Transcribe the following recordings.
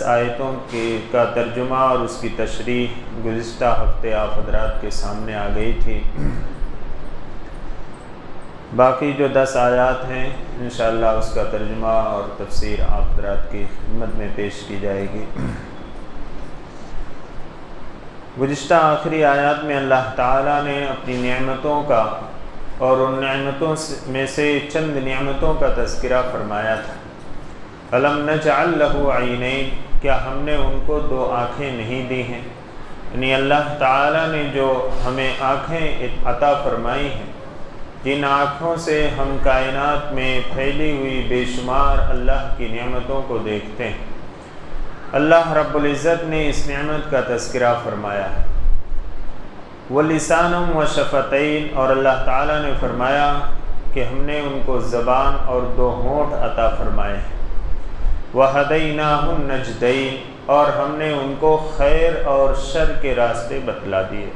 آیتوں کا ترجمہ اور اس کی تشریح گزشتہ ہفتے آپ حضرات کے سامنے آ گئی تھی۔ باقی جو 10 آیات ہیں انشاءاللہ اس کا ترجمہ اور تفسیر آپ حضرات کی خدمت میں پیش کی جائے گی۔ گزشتہ آخری آیات میں اللہ تعالیٰ نے اپنی نعمتوں کا اور ان نعمتوں میں سے چند نعمتوں کا تذکرہ فرمایا تھا۔ الم نجعل لہ عینین، کیا ہم نے ان کو 2 آنکھیں نہیں دی ہیں؟ یعنی اللہ تعالیٰ نے جو ہمیں آنکھیں عطا فرمائی ہیں، جن آنکھوں سے ہم کائنات میں پھیلی ہوئی بے شمار اللہ کی نعمتوں کو دیکھتے ہیں، اللہ رب العزت نے اس نعمت کا تذکرہ فرمایا ہے۔ وَلِسَانًا وَشَفَتَيْن، اور اللہ تعالیٰ نے فرمایا کہ ہم نے ان کو زبان اور 2 ہونٹ عطا فرمائے ہیں۔ وَهَدَيْنَاهُ النَّجْدَيْنِ، اور ہم نے ان کو خیر اور شر کے راستے بتلا دیے،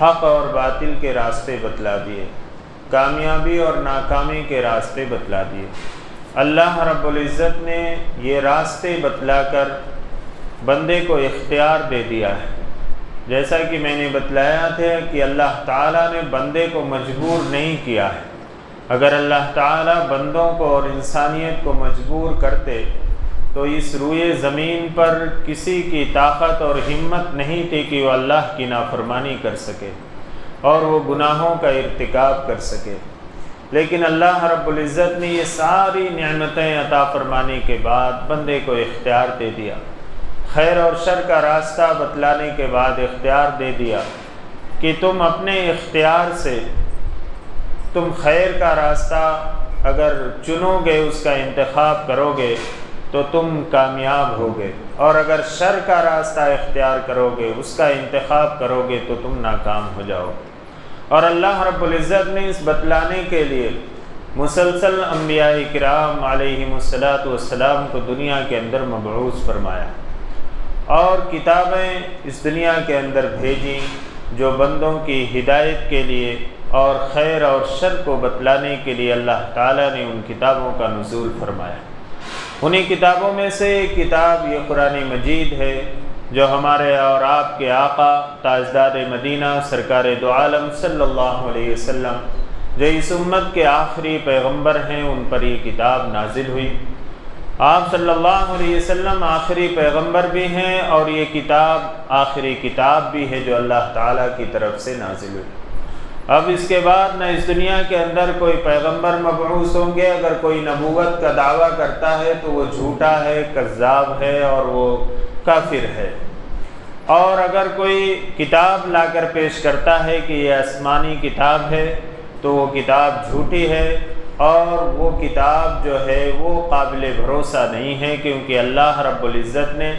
حق اور باطل کے راستے بتلا دیے، کامیابی اور ناکامی کے راستے بتلا دیے۔ اللہ رب العزت نے یہ راستے بتلا کر بندے کو اختیار دے دیا ہے۔ جیسا کہ میں نے بتلایا تھا کہ اللہ تعالیٰ نے بندے کو مجبور نہیں کیا ہے۔ اگر اللہ تعالیٰ بندوں کو اور انسانیت کو مجبور کرتے تو اس روئے زمین پر کسی کی طاقت اور ہمت نہیں تھی کہ وہ اللہ کی نافرمانی کر سکے اور وہ گناہوں کا ارتکاب کر سکے، لیکن اللہ رب العزت نے یہ ساری نعمتیں عطا فرمانے کے بعد بندے کو اختیار دے دیا، خیر اور شر کا راستہ بتلانے کے بعد اختیار دے دیا کہ تم اپنے اختیار سے تم خیر کا راستہ اگر چنو گے، اس کا انتخاب کرو گے تو تم کامیاب ہوگے، اور اگر شر کا راستہ اختیار کرو گے، اس کا انتخاب کرو گے تو تم ناکام ہو جاؤ۔ اور اللہ رب العزت نے اس بتلانے کے لیے مسلسل انبیاء کرام علیہم الصلاۃ کو دنیا کے اندر مبعوث فرمایا اور کتابیں اس دنیا کے اندر بھیجیں جو بندوں کی ہدایت کے لیے اور خیر اور شر کو بتلانے کے لیے اللہ تعالیٰ نے ان کتابوں کا نزول فرمایا۔ انہی کتابوں میں سے ایک کتاب یہ قرآن مجید ہے جو ہمارے اور آپ کے آقا تاجدار مدینہ سرکار دو عالم صلی اللہ علیہ وسلم جو اس امت کے آخری پیغمبر ہیں، ان پر یہ کتاب نازل ہوئی۔ آپ صلی اللہ علیہ وسلم آخری پیغمبر بھی ہیں اور یہ کتاب آخری کتاب بھی ہے جو اللہ تعالیٰ کی طرف سے نازل ہوئی۔ اب اس کے بعد نہ اس دنیا کے اندر کوئی پیغمبر مبعوث ہوں گے۔ اگر کوئی نبوت کا دعویٰ کرتا ہے تو وہ جھوٹا ہے، کذاب ہے اور وہ کافر ہے، اور اگر کوئی کتاب لا کر پیش کرتا ہے کہ یہ آسمانی کتاب ہے تو وہ کتاب جھوٹی ہے، اور وہ کتاب جو ہے وہ قابل بھروسہ نہیں ہے، کیونکہ اللہ رب العزت نے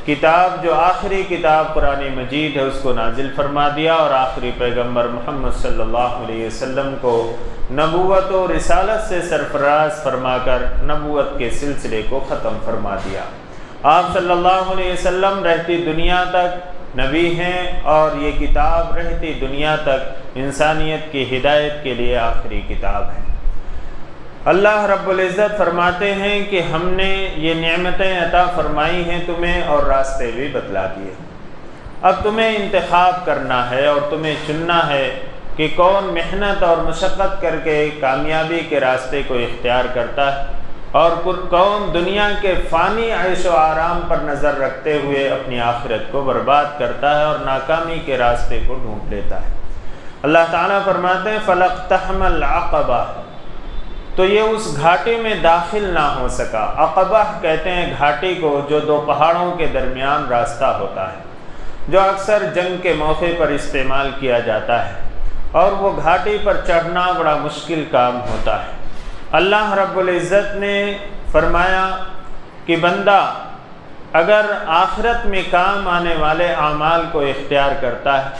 کتاب جو آخری کتاب قرآن مجید ہے اس کو نازل فرما دیا، اور آخری پیغمبر محمد صلی اللہ علیہ وسلم کو نبوت و رسالت سے سرفراز فرما کر نبوت کے سلسلے کو ختم فرما دیا۔ آپ صلی اللہ علیہ وسلم رہتی دنیا تک نبی ہیں، اور یہ کتاب رہتی دنیا تک انسانیت کی ہدایت کے لیے آخری کتاب ہے۔ اللہ رب العزت فرماتے ہیں کہ ہم نے یہ نعمتیں عطا فرمائی ہیں تمہیں اور راستے بھی بتلا دیے۔ اب تمہیں انتخاب کرنا ہے اور تمہیں چننا ہے کہ کون محنت اور مشقت کر کے کامیابی کے راستے کو اختیار کرتا ہے، اور کون دنیا کے فانی عیش و آرام پر نظر رکھتے ہوئے اپنی آخرت کو برباد کرتا ہے اور ناکامی کے راستے کو ڈھونڈ لیتا ہے۔ اللہ تعالیٰ فرماتے ہیں فَلَقْتَحَمَ الْعَقَبَةَ، تو یہ اس گھاٹی میں داخل نہ ہو سکا۔ عقبہ کہتے ہیں گھاٹی کو جو 2 پہاڑوں کے درمیان راستہ ہوتا ہے، جو اکثر جنگ کے موقع پر استعمال کیا جاتا ہے، اور وہ گھاٹی پر چڑھنا بڑا مشکل کام ہوتا ہے۔ اللہ رب العزت نے فرمایا کہ بندہ اگر آخرت میں کام آنے والے اعمال کو اختیار کرتا ہے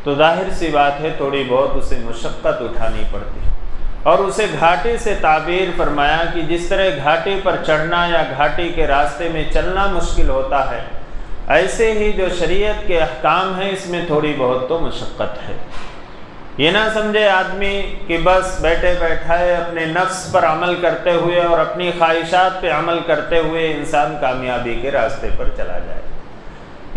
تو ظاہر سی بات ہے تھوڑی بہت اسے مشقت اٹھانی پڑتی ہے، اور اسے گھاٹی سے تعبیر فرمایا کہ جس طرح گھاٹی پر چڑھنا یا گھاٹی کے راستے میں چلنا مشکل ہوتا ہے، ایسے ہی جو شریعت کے احکام ہیں اس میں تھوڑی بہت تو مشقت ہے۔ یہ نہ سمجھے آدمی کہ بس بیٹھے بیٹھائے اپنے نفس پر عمل کرتے ہوئے اور اپنی خواہشات پہ عمل کرتے ہوئے انسان کامیابی کے راستے پر چلا جائے۔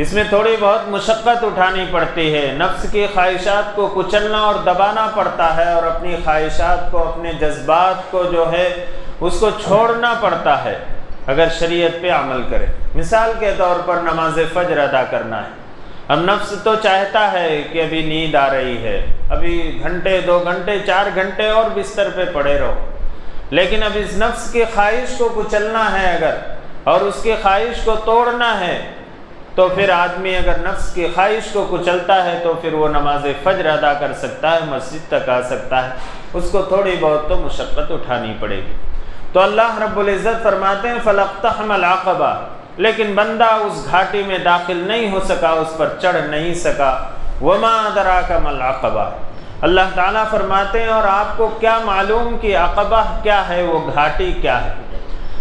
اس میں تھوڑی بہت مشقت اٹھانی پڑتی ہے، نفس کی خواہشات کو کچلنا اور دبانا پڑتا ہے، اور اپنی خواہشات کو، اپنے جذبات کو جو ہے اس کو چھوڑنا پڑتا ہے اگر شریعت پہ عمل کرے۔ مثال کے طور پر نماز فجر ادا کرنا ہے۔ اب نفس تو چاہتا ہے کہ ابھی نیند آ رہی ہے، ابھی گھنٹے 2 گھنٹے 4 گھنٹے اور بستر پہ پڑے رہو، لیکن اب اس نفس کی خواہش کو کچلنا ہے اگر، اور اس کی خواہش کو توڑنا ہے، تو پھر آدمی اگر نفس کی خواہش کو کچلتا ہے تو پھر وہ نماز فجر ادا کر سکتا ہے، مسجد تک آ سکتا ہے، اس کو تھوڑی بہت تو مشقت اٹھانی پڑے گی۔ تو اللہ رب العزت فرماتے ہیں فَلَقْتَحَمَ الْعَقَبَةَ، لیکن بندہ اس گھاٹی میں داخل نہیں ہو سکا، اس پر چڑھ نہیں سکا۔ وَمَا أَدْرَاكَ مَا الْعَقَبَةُ، اللہ تعالیٰ فرماتے ہیں اور آپ کو کیا معلوم کہ عقبہ کیا ہے، وہ گھاٹی کیا ہے۔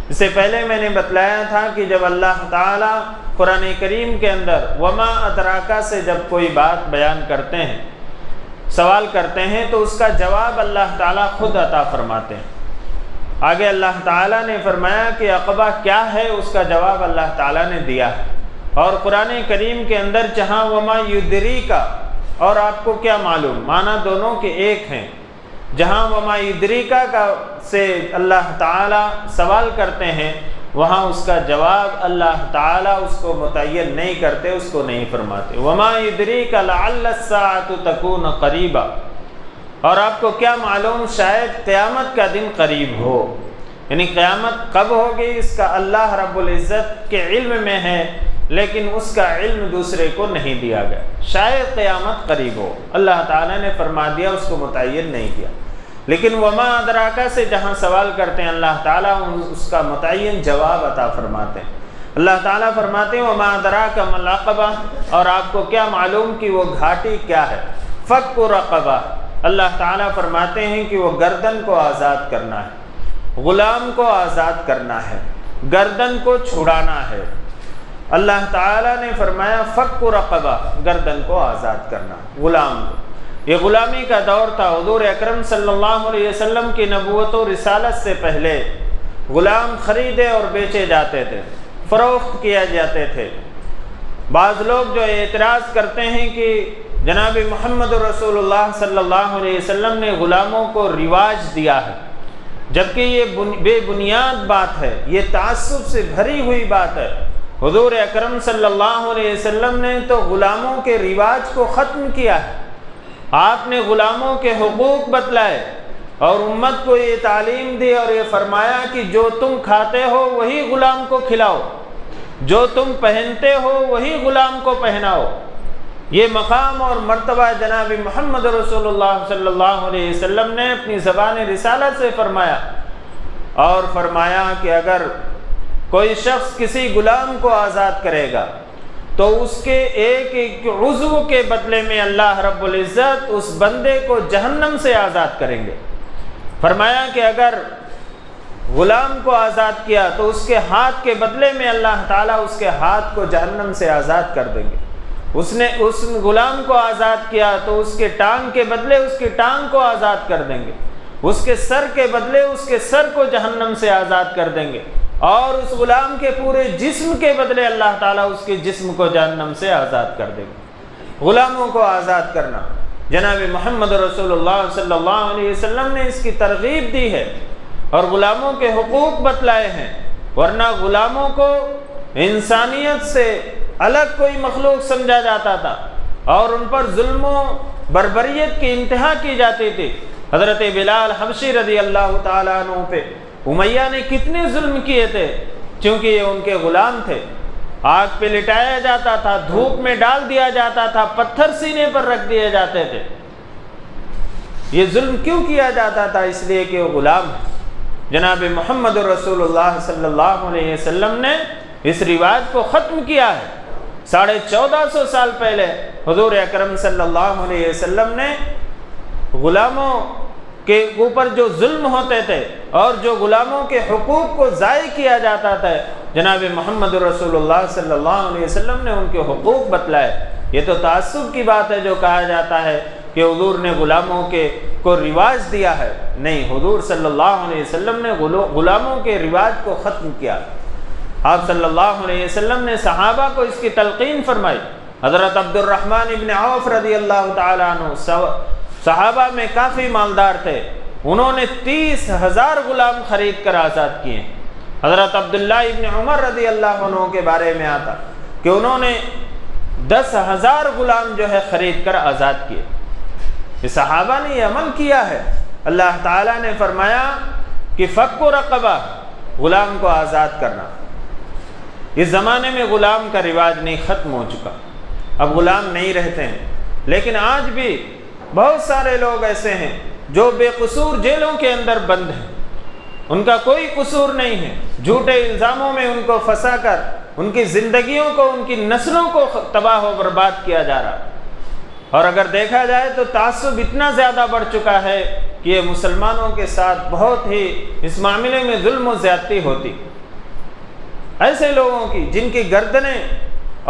اس سے پہلے میں نے بتلایا تھا کہ جب اللہ تعالیٰ قرآن کریم کے اندر وَمَا أَدْرَاكَ سے جب کوئی بات بیان کرتے ہیں، سوال کرتے ہیں، تو اس کا جواب اللہ تعالیٰ خود عطا فرماتے ہیں۔ آگے اللہ تعالیٰ نے فرمایا کہ عقبہ کیا ہے، اس کا جواب اللہ تعالیٰ نے دیا ہے۔ اور قرآن کریم کے اندر جہاں وَمَا يُدْرِيكَ اور آپ کو کیا معلوم، معنی دونوں کے ایک ہیں۔ جہاں وَمَا يُدْرِيكَ کا سے اللہ تعالیٰ سوال کرتے ہیں، وہاں اس کا جواب اللہ تعالیٰ اس کو متعین نہیں کرتے، اس کو نہیں فرماتے۔ وَمَا يُدْرِيكَ لَعَلَّ السَّاعَةُ تَكُونُ قَرِيبًا، اور آپ کو کیا معلوم شاید قیامت کا دن قریب ہو، یعنی قیامت کب ہوگی اس کا اللہ رب العزت کے علم میں ہے، لیکن اس کا علم دوسرے کو نہیں دیا گیا۔ شاید قیامت قریب ہو، اللہ تعالیٰ نے فرما دیا، اس کو متعین نہیں کیا۔ لیکن وما ادراکا سے جہاں سوال کرتے ہیں اللہ تعالیٰ اس کا متعین جواب عطا فرماتے ہیں۔ اللہ تعالیٰ فرماتے ہیں وما ادراک ما العقبہ، اور آپ کو کیا معلوم کہ وہ گھاٹی کیا ہے۔ فک رقبہ، اللہ تعالیٰ فرماتے ہیں کہ وہ گردن کو آزاد کرنا ہے، غلام کو آزاد کرنا ہے، گردن کو چھڑانا ہے۔ اللہ تعالیٰ نے فرمایا فک رقبہ، گردن کو آزاد کرنا، غلام کو۔ یہ غلامی کا دور تھا۔ حضور اکرم صلی اللہ علیہ وسلم کی نبوت و رسالت سے پہلے غلام خریدے اور بیچے جاتے تھے، فروخت کیا جاتے تھے۔ بعض لوگ جو اعتراض کرتے ہیں کہ جناب محمد رسول اللہ صلی اللہ علیہ وسلم نے غلاموں کو رواج دیا ہے، جبکہ یہ بے بنیاد بات ہے، یہ تعصب سے بھری ہوئی بات ہے۔ حضور اکرم صلی اللہ علیہ وسلم نے تو غلاموں کے رواج کو ختم کیا ہے۔ آپ نے غلاموں کے حقوق بتلائے اور امت کو یہ تعلیم دی اور یہ فرمایا کہ جو تم کھاتے ہو وہی غلام کو کھلاؤ، جو تم پہنتے ہو وہی غلام کو پہناؤ۔ یہ مقام اور مرتبہ جناب محمد رسول اللہ صلی اللہ علیہ وسلم نے اپنی زبان رسالت سے فرمایا، اور فرمایا کہ اگر کوئی شخص کسی غلام کو آزاد کرے گا تو اس کے ایک ایک عضو کے بدلے میں اللہ رب العزت اس بندے کو جہنم سے آزاد کریں گے۔ فرمایا کہ اگر غلام کو آزاد کیا تو اس کے ہاتھ کے بدلے میں اللہ تعالیٰ اس کے ہاتھ کو جہنم سے آزاد کر دیں گے۔ اس نے اس غلام کو آزاد کیا تو اس کے ٹانگ کے بدلے اس کی ٹانگ کو آزاد کر دیں گے، اس کے سر کے بدلے اس کے سر کو جہنم سے آزاد کر دیں گے، اور اس غلام کے پورے جسم کے بدلے اللہ تعالیٰ اس کے جسم کو جہنم سے آزاد کر دیں گے۔ غلاموں کو آزاد کرنا، جناب محمد رسول اللہ صلی اللہ علیہ وسلم نے اس کی ترغیب دی ہے اور غلاموں کے حقوق بتلائے ہیں، ورنہ غلاموں کو انسانیت سے الگ کوئی مخلوق سمجھا جاتا تھا اور ان پر ظلم و بربریت کی انتہا کی جاتی تھی۔ حضرت بلال حبشی رضی اللہ تعالیٰ عنہ پہ امیہ نے کتنے ظلم کیے تھے، چونکہ یہ ان کے غلام تھے۔ آگ پہ لٹایا جاتا تھا، دھوپ میں ڈال دیا جاتا تھا، پتھر سینے پر رکھ دیے جاتے تھے۔ یہ ظلم کیوں کیا جاتا تھا؟ اس لیے کہ وہ غلام ہے۔ جناب محمد رسول اللہ صلی اللہ علیہ وسلم نے اس رواج کو ختم کیا ہے۔ 1450 سال پہلے حضور اکرم صلی اللہ علیہ وسلم نے غلاموں کے اوپر جو ظلم ہوتے تھے اور جو غلاموں کے حقوق کو ضائع کیا جاتا تھا، جناب محمد رسول اللہ صلی اللہ علیہ وسلم نے ان کے حقوق بتلائے۔ یہ تو تعصب کی بات ہے جو کہا جاتا ہے کہ حضور نے غلاموں کو رواج دیا ہے، نہیں، حضور صلی اللہ علیہ وسلم نے غلاموں کے رواج کو ختم کیا۔ آپ صلی اللہ علیہ وسلم نے صحابہ کو اس کی تلقین فرمائی۔ حضرت عبد الرحمن ابن عوف رضی اللہ تعالیٰ عنہ صحابہ میں کافی مالدار تھے، انہوں نے 30,000 غلام خرید کر آزاد کیے۔ حضرت عبداللہ ابن عمر رضی اللہ عنہ کے بارے میں آتا کہ انہوں نے 10,000 غلام جو ہے خرید کر آزاد کیے۔ یہ صحابہ نے یہ عمل کیا ہے۔ اللہ تعالیٰ نے فرمایا کہ فک رقبہ، غلام کو آزاد کرنا۔ اس زمانے میں غلام کا رواج نہیں، ختم ہو چکا، اب غلام نہیں رہتے ہیں۔ لیکن آج بھی بہت سارے لوگ ایسے ہیں جو بے قصور جیلوں کے اندر بند ہیں، ان کا کوئی قصور نہیں ہے، جھوٹے الزاموں میں ان کو پھنسا کر ان کی زندگیوں کو، ان کی نسلوں کو تباہ و برباد کیا جا رہا۔ اور اگر دیکھا جائے تو تعصب اتنا زیادہ بڑھ چکا ہے کہ یہ مسلمانوں کے ساتھ بہت ہی اس معاملے میں ظلم و زیادتی ہوتی۔ ایسے لوگوں کی جن کی گردنیں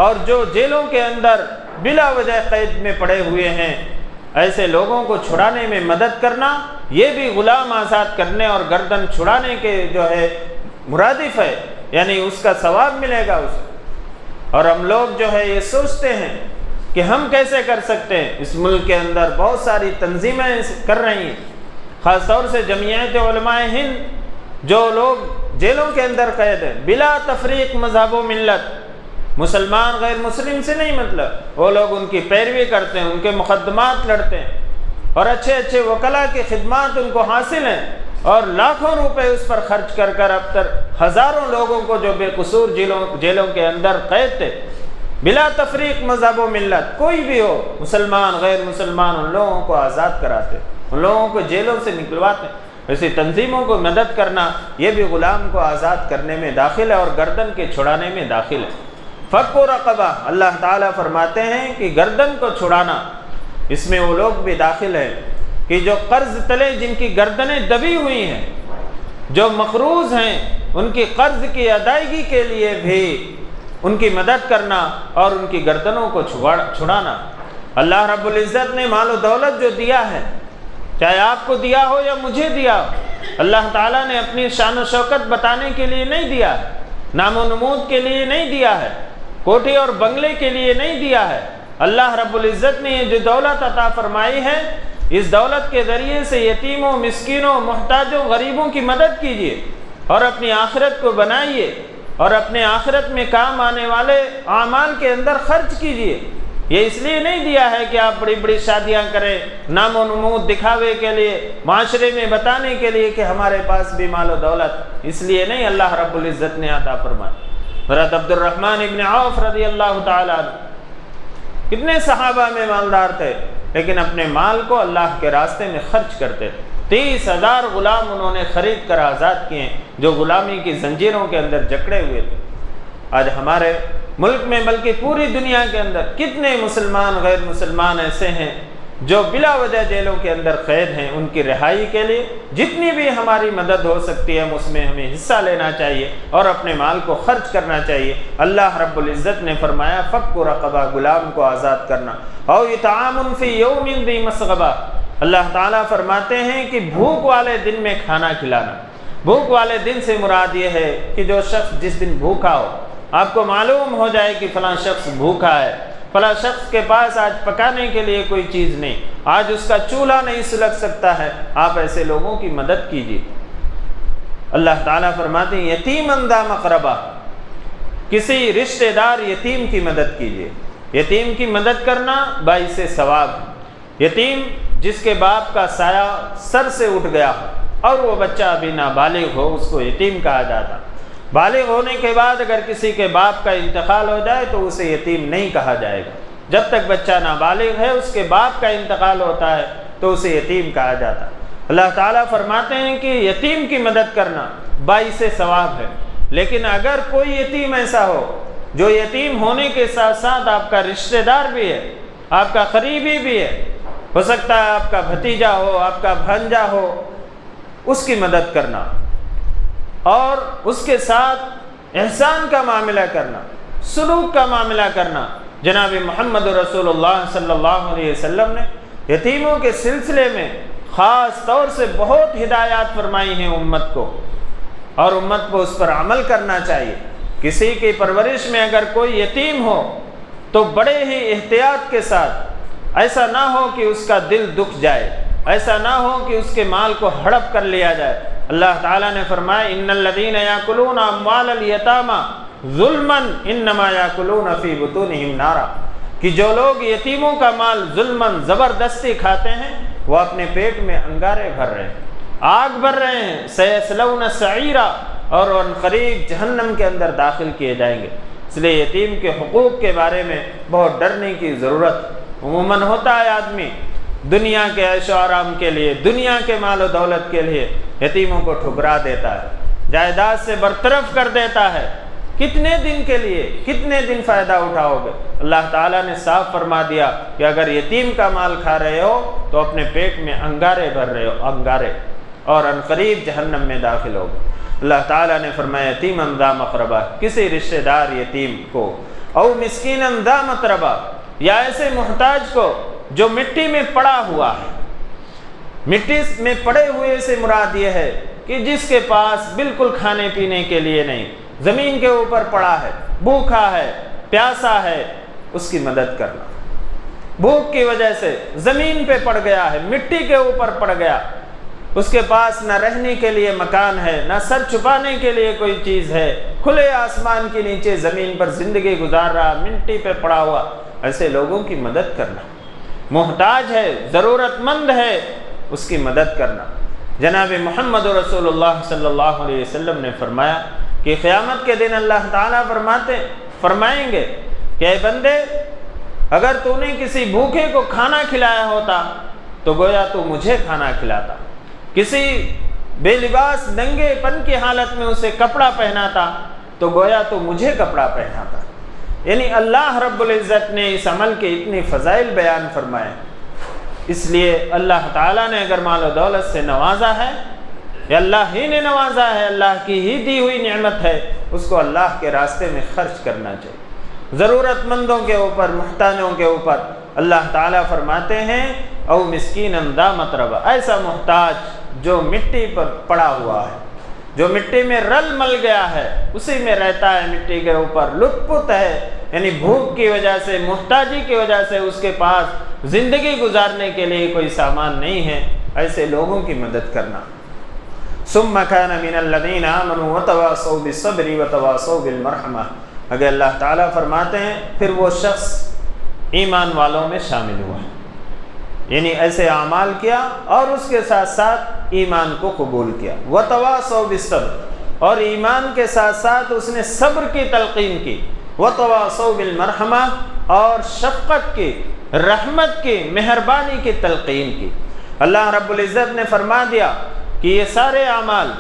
اور جو جیلوں کے اندر بلا وجہ قید میں پڑے ہوئے ہیں، ایسے لوگوں کو چھڑانے میں مدد کرنا، یہ بھی غلام آزاد کرنے اور گردن چھڑانے کے جو ہے مرادف ہے، یعنی اس کا ثواب ملے گا اس کو۔ اور ہم لوگ جو ہے یہ سوچتے ہیں کہ ہم کیسے کر سکتے ہیں۔ اس ملک کے اندر بہت ساری تنظیمیں کر رہی ہیں، خاص طور سے جمعیت علماء ہند، جو لوگ جیلوں کے اندر قید ہیں بلا تفریق مذہب و ملت، مسلمان غیر مسلم سے نہیں مطلب، وہ لوگ ان کی پیروی کرتے ہیں، ان کے مقدمات لڑتے ہیں، اور اچھے اچھے وکلاء کی خدمات ان کو حاصل ہیں، اور لاکھوں روپے اس پر خرچ کر کر اب تک ہزاروں لوگوں کو جو بے قصور جیلوں کے اندر قید تھے بلا تفریق مذہب و ملت، کوئی بھی ہو، مسلمان غیر مسلمان، ان لوگوں کو آزاد کراتے، ان لوگوں کو جیلوں سے نکلواتے۔ ایسی تنظیموں کو مدد کرنا یہ بھی غلام کو آزاد کرنے میں داخل ہے اور گردن کے چھڑانے میں داخل ہے۔ فک و رقبہ، اللہ تعالیٰ فرماتے ہیں کہ گردن کو چھڑانا، اس میں وہ لوگ بھی داخل ہیں کہ جو قرض تلے جن کی گردنیں دبی ہوئی ہیں، جو مقروض ہیں، ان کی قرض کی ادائیگی کے لیے بھی ان کی مدد کرنا اور ان کی گردنوں کو چھڑانا۔ اللہ رب العزت نے مال و دولت جو دیا ہے، چاہے آپ کو دیا ہو یا مجھے دیا ہو، اللہ تعالیٰ نے اپنی شان و شوکت بتانے کے لیے نہیں دیا ہے، نام و نمود کے لیے نہیں دیا ہے، کوٹھی اور بنگلے کے لیے نہیں دیا ہے۔ اللہ رب العزت نے یہ جو دولت عطا فرمائی ہے، اس دولت کے ذریعے سے یتیموں، مسکینوں، محتاجوں، غریبوں کی مدد کیجیے اور اپنی آخرت کو بنائیے اور اپنے آخرت میں کام آنے والے اعمال کے اندر خرچ کیجیے۔ یہ اس لیے نہیں دیا ہے کہ آپ بڑی بڑی شادیاں کریں، نام و نمود دکھاوے کے لیے، معاشرے میں بتانے کے لیے کہ ہمارے پاس بھی مال و دولت، اس لیے نہیں اللہ رب العزت نے عطا فرمایا۔ حضرت عبد الرحمن ابن عوف رضی اللہ تعالیٰ عنہ، کتنے صحابہ میں مالدار تھے لیکن اپنے مال کو اللہ کے راستے میں خرچ کرتے تھے۔ 30,000 غلام انہوں نے خرید کر آزاد کیے جو غلامی کی زنجیروں کے اندر جکڑے ہوئے تھے۔ آج ہمارے ملک میں بلکہ پوری دنیا کے اندر کتنے مسلمان غیر مسلمان ایسے ہیں جو بلا وجہ جیلوں کے اندر قید ہیں، ان کی رہائی کے لیے جتنی بھی ہماری مدد ہو سکتی ہے اس میں ہمیں حصہ لینا چاہیے اور اپنے مال کو خرچ کرنا چاہیے۔ اللہ رب العزت نے فرمایا فک رقبہ، غلام کو آزاد کرنا، او اطعام فی یوم ذی مسغبہ، اللہ تعالیٰ فرماتے ہیں کہ بھوک والے دن میں کھانا کھلانا۔ بھوک والے دن سے مراد یہ ہے کہ جو شخص جس دن بھوکا ہو، آپ کو معلوم ہو جائے کہ فلاں شخص بھوکا ہے، فلاں شخص کے پاس آج پکانے کے لیے کوئی چیز نہیں، آج اس کا چولہا نہیں سلگ سکتا ہے، آپ ایسے لوگوں کی مدد کیجیے۔ اللہ تعالیٰ فرماتے ہیں یتیماً ذا مقربہ، کسی رشتہ دار یتیم کی مدد کیجیے۔ یتیم کی مدد کرنا باعث ثواب ہے۔ یتیم جس کے باپ کا سایہ سر سے اٹھ گیا ہو اور وہ بچہ ابھی نابالغ ہو، اس کو یتیم کہا جاتا۔ بالغ ہونے کے بعد اگر کسی کے باپ کا انتقال ہو جائے تو اسے یتیم نہیں کہا جائے گا۔ جب تک بچہ نابالغ ہے، اس کے باپ کا انتقال ہوتا ہے تو اسے یتیم کہا جاتا۔ اللہ تعالیٰ فرماتے ہیں کہ یتیم کی مدد کرنا باعث ثواب ہے، لیکن اگر کوئی یتیم ایسا ہو جو یتیم ہونے کے ساتھ ساتھ آپ کا رشتہ دار بھی ہے، آپ کا قریبی بھی ہے، ہو سکتا ہے آپ کا بھتیجا ہو، آپ کا بھانجا ہو، اس کی مدد کرنا اور اس کے ساتھ احسان کا معاملہ کرنا، سلوک کا معاملہ کرنا۔ جناب محمد رسول اللہ صلی اللہ علیہ وسلم نے یتیموں کے سلسلے میں خاص طور سے بہت ہدایات فرمائی ہیں امت کو، اور امت کو اس پر عمل کرنا چاہیے۔ کسی کی پرورش میں اگر کوئی یتیم ہو تو بڑے ہی احتیاط کے ساتھ، ایسا نہ ہو کہ اس کا دل دکھ جائے، ایسا نہ ہو کہ اس کے مال کو ہڑپ کر لیا جائے۔ اللہ تعالیٰ نے فرمایا ان الذین یاکلون اموال الیتامی ظلما انما یاکلون فی بطونہم نارا، کہ جو لوگ یتیموں کا مال ظلماً زبردستی کھاتے ہیں وہ اپنے پیٹ میں انگارے بھر رہے ہیں، آگ بھر رہے ہیں، سیصلون سعیرا، اور ان قریب جہنم کے اندر داخل کیے جائیں گے۔ اس لیے یتیم کے حقوق کے بارے میں بہت ڈرنے کی ضرورت۔ عموماً ہوتا ہے آدمی دنیا کے عیش و آرام کے لیے، دنیا کے مال و دولت کے لیے یتیموں کو ٹھکرا دیتا ہے، جائیداد سے برطرف کر دیتا ہے۔ کتنے دن کے لیے، کتنے دن فائدہ اٹھاؤ گے؟ اللہ تعالیٰ نے صاف فرما دیا کہ اگر یتیم کا مال کھا رہے ہو تو اپنے پیٹ میں انگارے بھر رہے ہو، انگارے، اور عنقریب جہنم میں داخل ہو گے۔ اللہ تعالیٰ نے فرمایا یتیما ذا مقربہ، کسی رشتہ دار یتیم کو، او مسکینا ذا متربہ، یا ایسے محتاج کو جو مٹی میں پڑا ہوا ہے۔ مٹی میں پڑے ہوئے سے مراد یہ ہے کہ جس کے پاس بالکل کھانے پینے کے لیے نہیں، زمین کے اوپر پڑا ہے، بھوکا ہے، پیاسا ہے، اس کی مدد کرنا۔ بھوک کی وجہ سے زمین پہ پڑ گیا ہے، مٹی کے اوپر پڑ گیا، اس کے پاس نہ رہنے کے لیے مکان ہے، نہ سر چھپانے کے لیے کوئی چیز ہے، کھلے آسمان کے نیچے زمین پر زندگی گزار رہا، مٹی پہ پڑا ہوا، ایسے لوگوں کی مدد کرنا۔ محتاج ہے، ضرورت مند ہے، اس کی مدد کرنا۔ جناب محمد رسول اللہ صلی اللہ علیہ وسلم نے فرمایا کہ قیامت کے دن اللہ تعالیٰ فرمائیں گے کہ اے بندے، اگر تو نے کسی بھوکے کو کھانا کھلایا ہوتا تو گویا تو مجھے کھانا کھلاتا، کسی بے لباس ننگے پن کی حالت میں اسے کپڑا پہناتا تو گویا تو مجھے کپڑا پہناتا۔ یعنی اللہ رب العزت نے اس عمل کے اتنی فضائل بیان فرمائے۔ اس لیے اللہ تعالیٰ نے اگر مال و دولت سے نوازا ہے، یا اللہ ہی نے نوازا ہے، اللہ کی ہی دی ہوئی نعمت ہے، اس کو اللہ کے راستے میں خرچ کرنا چاہیے۔ ضرورت مندوں کے اوپر، محتاجوں کے اوپر اللہ تعالیٰ فرماتے ہیں او مسکینا ذا متربہ، ایسا محتاج جو مٹی پر پڑا ہوا ہے، جو مٹی میں رل مل گیا ہے، اسی میں رہتا ہے، مٹی کے اوپر لٹ پٹ ہے، یعنی بھوک کی وجہ سے، محتاجی کی وجہ سے اس کے پاس زندگی گزارنے کے لیے کوئی سامان نہیں ہے، ایسے لوگوں کی مدد کرنا۔ ثم كان من الذين آمنوا وتواصوا بالصبر وتواصوا بالمرحمة، اگر اللہ تعالیٰ فرماتے ہیں پھر وہ شخص ایمان والوں میں شامل ہوا، یعنی ایسے اعمال کیا اور اس کے ساتھ ساتھ ایمان کو قبول کیا۔ وتواصوا بالصبر، اور ایمان کے ساتھ ساتھ اس نے صبر کی تلقین کی۔ وتواصوا بالمرحمہ، اور شفقت کی، رحمت کی، مہربانی کی تلقین کی۔ اللہ رب العزت نے فرما دیا کہ یہ سارے اعمال،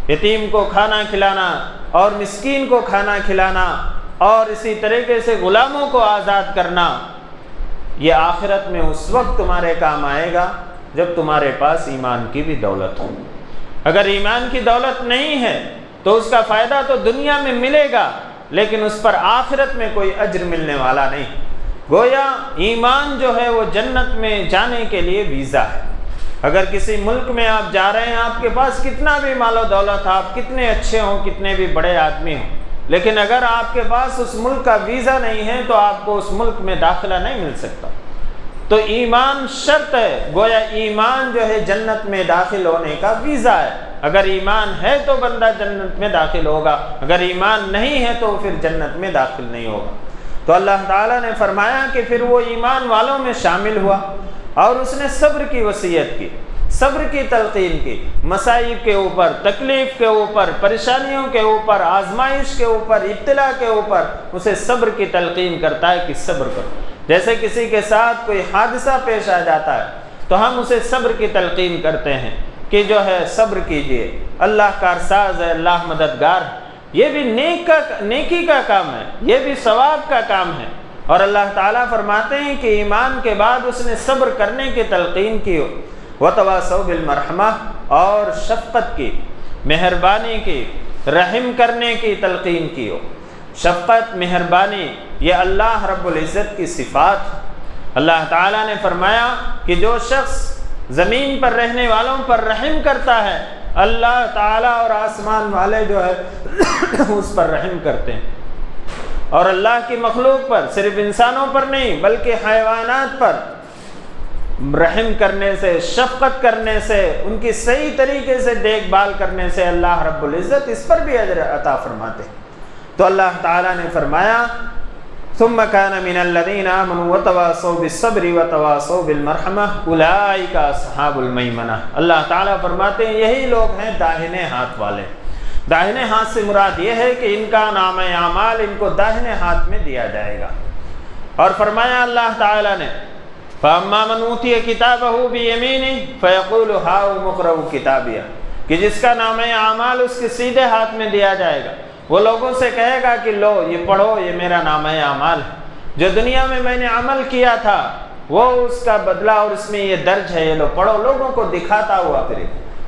یتیم کو کھانا کھلانا اور مسکین کو کھانا کھلانا اور اسی طریقے سے غلاموں کو آزاد کرنا، یہ آخرت میں اس وقت تمہارے کام آئے گا جب تمہارے پاس ایمان کی بھی دولت ہو۔ اگر ایمان کی دولت نہیں ہے تو اس کا فائدہ تو دنیا میں ملے گا، لیکن اس پر آخرت میں کوئی اجر ملنے والا نہیں۔ گویا ایمان جو ہے وہ جنت میں جانے کے لیے ویزا ہے۔ اگر کسی ملک میں آپ جا رہے ہیں، آپ کے پاس کتنا بھی مال و دولت، آپ کتنے اچھے ہوں، کتنے بھی بڑے آدمی ہوں، لیکن اگر آپ کے پاس اس ملک کا ویزا نہیں ہے تو آپ کو اس ملک میں داخلہ نہیں مل سکتا۔ تو ایمان شرط ہے، گویا ایمان جو ہے جنت میں داخل ہونے کا ویزا ہے۔ اگر ایمان ہے تو بندہ جنت میں داخل ہوگا، اگر ایمان نہیں ہے تو پھر جنت میں داخل نہیں ہوگا۔ تو اللہ تعالیٰ نے فرمایا کہ پھر وہ ایمان والوں میں شامل ہوا اور اس نے صبر کی وصیت کی، صبر کی تلقین کی، مصائب کے اوپر، تکلیف کے اوپر، پریشانیوں کے اوپر، آزمائش کے اوپر، ابتلا کے اوپر اسے صبر کی تلقین کرتا ہے کہ صبر کرو۔ جیسے کسی کے ساتھ کوئی حادثہ پیش آ جاتا ہے تو ہم اسے صبر کی تلقین کرتے ہیں کہ جو ہے صبر کیجئے، اللہ کارساز ہے، اللہ مددگار ہے۔ یہ بھی نیکی کا کام ہے، یہ بھی ثواب کا کام ہے۔ اور اللہ تعالیٰ فرماتے ہیں کہ ایمان کے بعد اس نے صبر کرنے کی تلقین کی، وتواصوا بالمرحمہ، اور شفقت کی، مہربانی کی، رحم کرنے کی تلقین کی۔ شفقت، مہربانی، یہ اللہ رب العزت کی صفات، اللہ تعالیٰ نے فرمایا کہ جو شخص زمین پر رہنے والوں پر رحم کرتا ہے اللہ تعالیٰ اور آسمان والے جو ہے اس پر رحم کرتے ہیں، اور اللہ کی مخلوق پر، صرف انسانوں پر نہیں بلکہ حیوانات پر رحم کرنے سے، شفقت کرنے سے، ان کی صحیح طریقے سے دیکھ بھال کرنے سے اللہ رب العزت اس پر بھی اجر عطا فرماتے ہیں۔ تو اللہ تعالیٰ نے فرمایا ثم كان من الذين آمنوا وتواصوا بالصبر وتواصوا بالمرحمة اولئك اصحاب المیمنہ۔ اللہ تعالیٰ فرماتے ہیں یہی لوگ ہیں داہنے ہاتھ والے۔ داہنے ہاتھ سے مراد یہ ہے کہ ان کا نام اعمال ان کو داہنے ہاتھ میں دیا جائے گا۔ اور فرمایا اللہ تعالیٰ نے فَأَمَّا مَنْ أُوتِيَ كِتَابَهُ بِيَمِينِهِ فَيَقُولُ هَاؤُمُ اقْرَءُوا كِتَابِيَهْ، کہ جس کا نام اعمال اس کے سیدھے ہاتھ میں دیا جائے گا، وہ لوگوں سے کہے گا کہ لو یہ پڑھو، یہ میرا نام اعمال ہے، جو دنیا میں میں نے عمل کیا تھا وہ اس کا بدلہ اور اس میں یہ درج ہے، یہ لو پڑھو، لوگوں کو دکھاتا ہوا پھر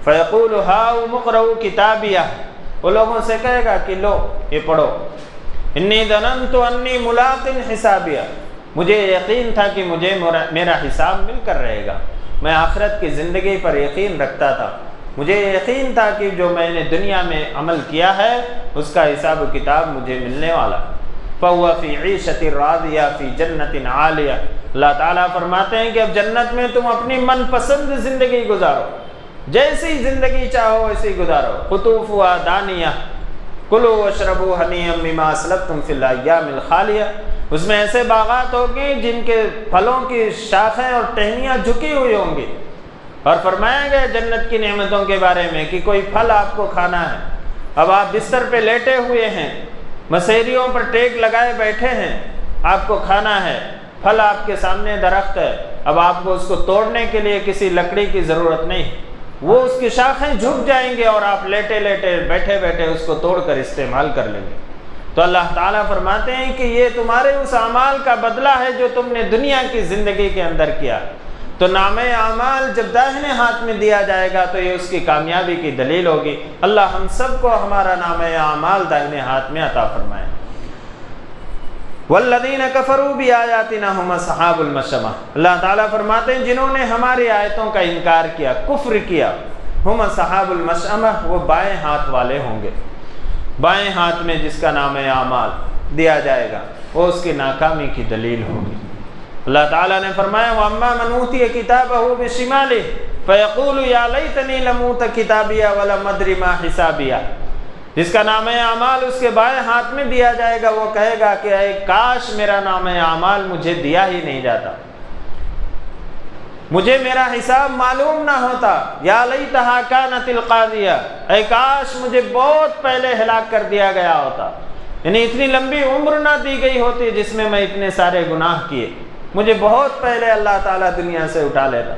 فَيَقُولُ هَاؤُمُ اقْرَءُوا كِتَابِيَهْ، وہ لوگوں سے کہے گا کہ لو یہ پڑھو، اِنِّي ظَنَنْتُ أَنِّي مُلَاقٍ حِسَابِيَهْ، مجھے یقین تھا کہ مجھے میرا حساب مل کر رہے گا، میں آخرت کی زندگی پر یقین رکھتا تھا، مجھے یقین تھا کہ جو میں نے دنیا میں عمل کیا ہے اس کا حساب و کتاب مجھے ملنے والا۔ فَهُوَ فِي عِيشَةٍ رَاضِيَةٍ فِي جَنَّةٍ عَالِيَةٍ، اللہ تعالیٰ فرماتے ہیں کہ اب جنت میں تم اپنی من پسند زندگی گزارو، جیسی زندگی چاہو ویسی گزارو، قُطُوفُهَا دَانِيَةٌ کُلُوا وَاشْرَبُوا هَنِيئًا بِمَا أَسْلَفْتُمْ فِي الْأَيَّامِ الْخَالِيَةِ، اس میں ایسے باغات ہوں گے جن کے پھلوں کی شاخیں اور ٹہنیاں جھکی ہوئی ہوں گی، اور فرمایا گیا جنت کی نعمتوں کے بارے میں کہ کوئی پھل آپ کو کھانا ہے، اب آپ بستر پہ لیٹے ہوئے ہیں، مسیریوں پر ٹیک لگائے بیٹھے ہیں، آپ کو کھانا ہے، پھل آپ کے سامنے درخت ہے، اب آپ کو اس کو توڑنے کے لیے کسی لکڑی کی ضرورت نہیں، وہ اس کی شاخیں جھک جائیں گے اور آپ لیٹے لیٹے بیٹھے بیٹھے اس کو توڑ کر استعمال کر لیں گے۔ تو اللہ تعالیٰ فرماتے ہیں کہ یہ تمہارے اس اعمال کا بدلہ ہے جو تم نے دنیا کی زندگی کے اندر کیا۔ تو نام اعمال جب داہنے ہاتھ میں دیا جائے گا تو یہ اس کی کامیابی کی دلیل ہوگی۔ اللہ ہم سب کو ہمارا نام اعمال داہنے ہاتھ میں عطا فرمائے۔ والذین کفروا بآیاتنا هم اصحاب المشأمہ، اللہ تعالیٰ فرماتے ہیں جنہوں نے ہماری آیتوں کا انکار کیا، کفر کیا، هم اصحاب المشأمہ، وہ بائیں ہاتھ والے ہوں گے۔ بائیں ہاتھ میں جس کا نام اعمال دیا جائے گا وہ اس کی ناکامی کی دلیل ہوگی۔ اللہ تعالیٰ نے فرمایا وَأَمَّا مَنْ أُوتِيَ كِتَابَهُ بِشِمَالِهِ فَيَقُولُ يَا لَيْتَنِي لَمْ أُوتَ كِتَابِيَهْ وَلَمْ أَدْرِ مَا حِسَابِيَهْ، جس کا نام اعمال اس کے بائیں ہاتھ میں دیا جائے گا وہ کہے گا کہ اے کاش میرا نام اعمال مجھے دیا ہی نہیں جاتا، مجھے میرا حساب معلوم نہ ہوتا، یا لیتہا کانت القاضیہ، اے کاش مجھے بہت پہلے ہلاک کر دیا گیا ہوتا، یعنی اتنی لمبی عمر نہ دی گئی ہوتی جس میں میں اتنے سارے گناہ کیے، مجھے بہت پہلے اللہ تعالیٰ دنیا سے اٹھا لیتا۔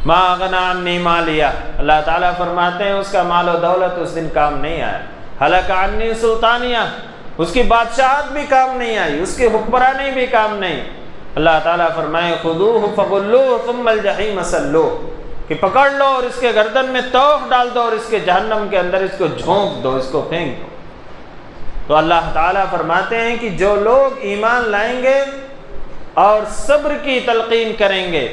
ما اغنی عنی مالیہ، اللہ تعالیٰ فرماتے ہیں اس کا مال و دولت اس دن کام نہیں آیا، ہلک عنی سلطانیہ، اس کی بادشاہت بھی کام نہیں آئی، اس کی حکمرانی بھی کام نہیں۔ اللہ تعالیٰ فرمائے خذوہ فغلوہ ثم الجحیم صلوہ، کہ پکڑ لو اور اس کے گردن میں توق ڈال دو اور اس کے جہنم کے اندر اس کو جھونک دو، اس کو پھینک دو۔ تو اللہ تعالیٰ فرماتے ہیں کہ جو لوگ ایمان لائیں گے اور صبر کی تلقین کریں گے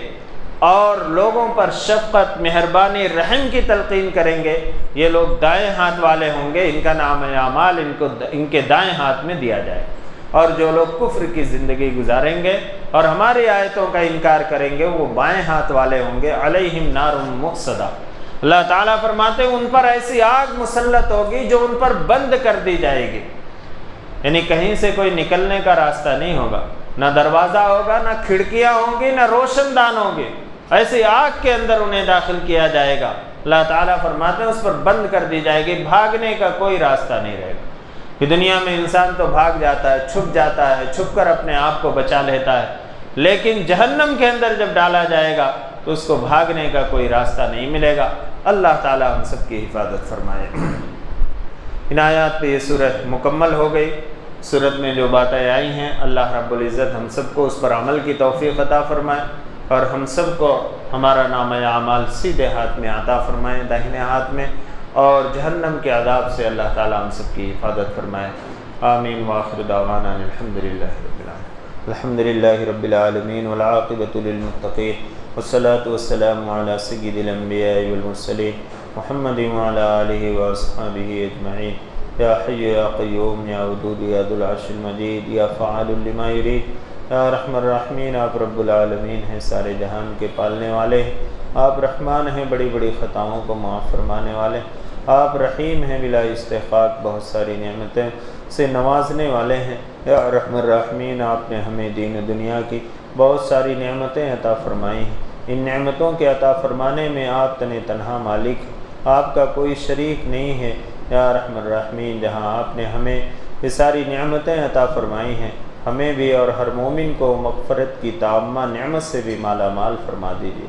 اور لوگوں پر شفقت، مہربانی، رحم کی تلقین کریں گے، یہ لوگ دائیں ہاتھ والے ہوں گے، ان کا نام اعمال ان کے دائیں ہاتھ میں دیا جائے۔ اور جو لوگ کفر کی زندگی گزاریں گے اور ہماری آیتوں کا انکار کریں گے وہ بائیں ہاتھ والے ہوں گے، علیہم نار مؤصدہ، اللہ تعالیٰ فرماتے ہیں ان پر ایسی آگ مسلط ہوگی جو ان پر بند کر دی جائے گی، یعنی کہیں سے کوئی نکلنے کا راستہ نہیں ہوگا، نہ دروازہ ہوگا، نہ کھڑکیاں ہوں گی، نہ روشن دان ہوں گے، ایسی آگ کے اندر انہیں داخل کیا جائے گا۔ اللہ تعالیٰ فرماتے ہیں اس پر بند کر دی جائے گی، بھاگنے کا کوئی راستہ نہیں رہے گا۔ کہ دنیا میں انسان تو بھاگ جاتا ہے، چھپ جاتا ہے، چھپ کر اپنے آپ کو بچا لیتا ہے، لیکن جہنم کے اندر جب ڈالا جائے گا تو اس کو بھاگنے کا کوئی راستہ نہیں ملے گا۔ اللہ تعالیٰ ہم سب کی حفاظت فرمائے۔ ان آیات پہ یہ سورت مکمل ہو گئی۔ سورت میں جو باتیں آئی ہیں اللہ رب العزت ہم سب کو اس پر عمل کی توفیق عطا فرمائے اور ہم سب کو ہمارا نام اعمال سیدھے ہاتھ میں عطا فرمائے، داہنے ہاتھ میں، اور جہنم کے عذاب سے اللہ تعالیٰ ہم سب کی حفاظت فرمائے۔ آمین۔ وآخر دعوانا الحمدللہ رب العالمین۔ الحمدللہ رب العالمین والعاقبۃ للمتقین والصلاة والسلام علی سید الانبیاء والمرسلین محمد وعلی آلہ واصحابہ اجمعین یا حی یا قیوم یا ودود یا ذو العرش المجید یا فعال لما یرید یا رحم الراحمین۔ آپ رب العالمین ہیں، سارے جہان کے پالنے والے ہیں، آپ رحمان ہیں، بڑی بڑی خطاؤں کو معاف فرمانے والے، آپ رحیم ہیں، بلا استحقاق بہت ساری نعمتیں سے نوازنے والے ہیں۔ یا رحم الراحمین، آپ نے ہمیں دین و دنیا کی بہت ساری نعمتیں عطا فرمائی ہیں، ان نعمتوں کے عطا فرمانے میں آپ تنہا مالک ہیں، آپ کا کوئی شریک نہیں ہے۔ یا رحم الراحمین، جہاں آپ نے ہمیں یہ ساری نعمتیں عطا فرمائی ہیں، ہمیں بھی اور ہر مومن کو مغفرت کی تامہ نعمت سے بھی مالا مال فرما دیجیے۔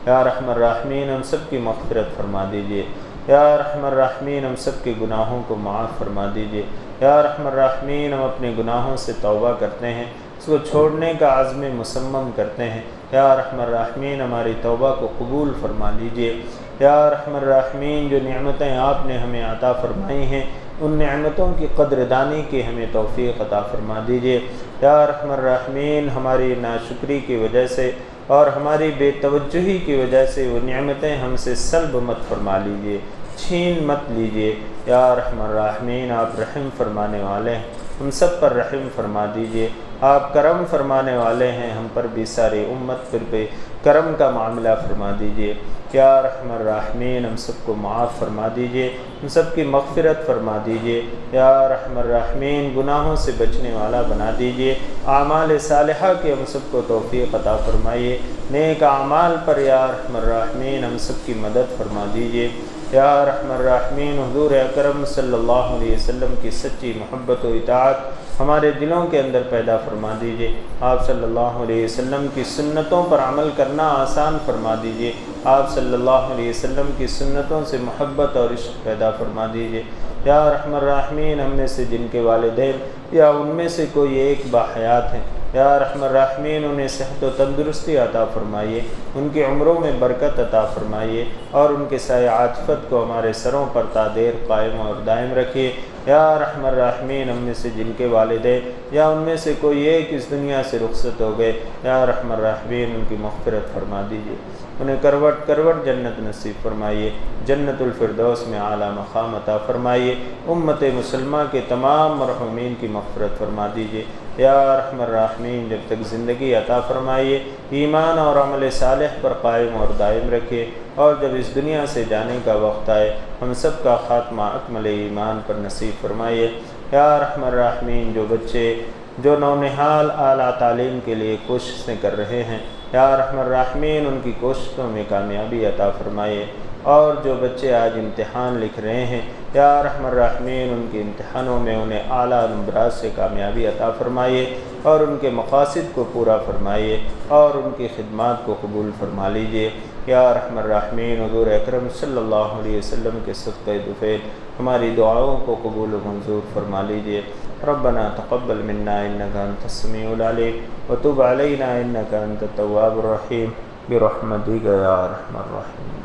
یا رحم الراحمین، ہم سب کی مغفرت فرما دیجیے۔ یا رحم الراحمین، ہم سب کے گناہوں کو معاف فرما دیجیے۔ یا رحم الراحمین، ہم اپنے گناہوں سے توبہ کرتے ہیں، اس کو چھوڑنے کا عزم مصمم کرتے ہیں۔ یا رحم الراحمین، ہماری توبہ کو قبول فرما لیجیے۔ یا رحم الراحمین، جو نعمتیں آپ نے ہمیں عطا فرمائی ہیں، ان نعمتوں کی قدردانی کی ہمیں توفیق عطا فرما دیجیے۔ یا رحم الراحمین، ہماری ناشکری کی وجہ سے اور ہماری بے توجہی کی وجہ سے وہ نعمتیں ہم سے سلب مت فرما لیجیے، چھین مت لیجیے۔ یا رحم الراحمین، آپ رحم فرمانے والے ہیں، ہم سب پر رحم فرما دیجیے۔ آپ کرم فرمانے والے ہیں، ہم پر بھی ساری امت پر بھی کرم کا معاملہ فرما دیجیے۔ یا رحم الراحمین، ہم سب کو معاف فرما دیجیے، ہم سب کی مغفرت فرما دیجیے۔ یا رحم الراحمین، گناہوں سے بچنے والا بنا دیجیے، اعمال صالحہ کی ہم سب کو توفیق عطا فرمائیے، نیک اعمال پر یا رحم الراحمین ہم سب کی مدد فرما دیجیے۔ یا رحم الراحمین، حضور اکرم صلی اللہ علیہ وسلم کی سچی محبت و اطاعت ہمارے دلوں کے اندر پیدا فرما دیجیے، آپ صلی اللہ علیہ وسلم کی سنتوں پر عمل کرنا آسان فرما دیجیے، آپ صلی اللہ علیہ وسلم کی سنتوں سے محبت اور عشق پیدا فرما دیجیے۔ یا رحم الراحمین، ہم میں سے جن کے والدین یا ان میں سے کوئی ایک باحیات ہیں، یا رحم الراحمین انہیں صحت و تندرستی عطا فرمائیے، ان کی عمروں میں برکت عطا فرمائیے، اور ان کے سایہ عاطفت کو ہمارے سروں پر تا دیر قائم اور دائم رکھیے۔ یا رحم الراحمین، ہم میں سے جن کے والدین یا ان میں سے کوئی ایک اس دنیا سے رخصت ہو گئے، یا رحم الراحمین ان کی مغفرت فرما دیجیے، انہیں کروٹ کروٹ جنت نصیب فرمائیے، جنت الفردوس میں اعلیٰ مقام عطا فرمائیے، امت مسلمہ کے تمام مرحومین کی مغفرت فرما دیجیے۔ یا رحم الراحمین، جب تک زندگی عطا فرمائیے، ایمان اور عمل صالح پر قائم اور دائم رکھیے، اور جب اس دنیا سے جانے کا وقت آئے ہم سب کا خاتمہ اکمل ایمان پر نصیب فرمائیے۔ یا رحم الراحمین، جو بچے جو نونہال اعلیٰ تعلیم کے لیے کوششیں کر رہے ہیں، یا رحم الراحمین ان کی کوششوں میں کامیابی عطا فرمائیے، اور جو بچے آج امتحان لکھ رہے ہیں، یا رحم الراحمین ان کے امتحانوں میں انہیں اعلیٰ نمبرات سے کامیابی عطا فرمائیے، اور ان کے مقاصد کو پورا فرمائیے، اور ان کی خدمات کو قبول فرما لیجیے۔ یا رحم الراحمین، حضور اکرم صلی اللہ علیہ وسلم کے صدقہ طفیل ہماری دعاؤں کو قبول و منظور فرما لیجیے۔ ربنا تقبل منا انک انت السمیع العلیم وتب علینا انک انت التواب الرحیم برحمتک یا ارحم الراحمین۔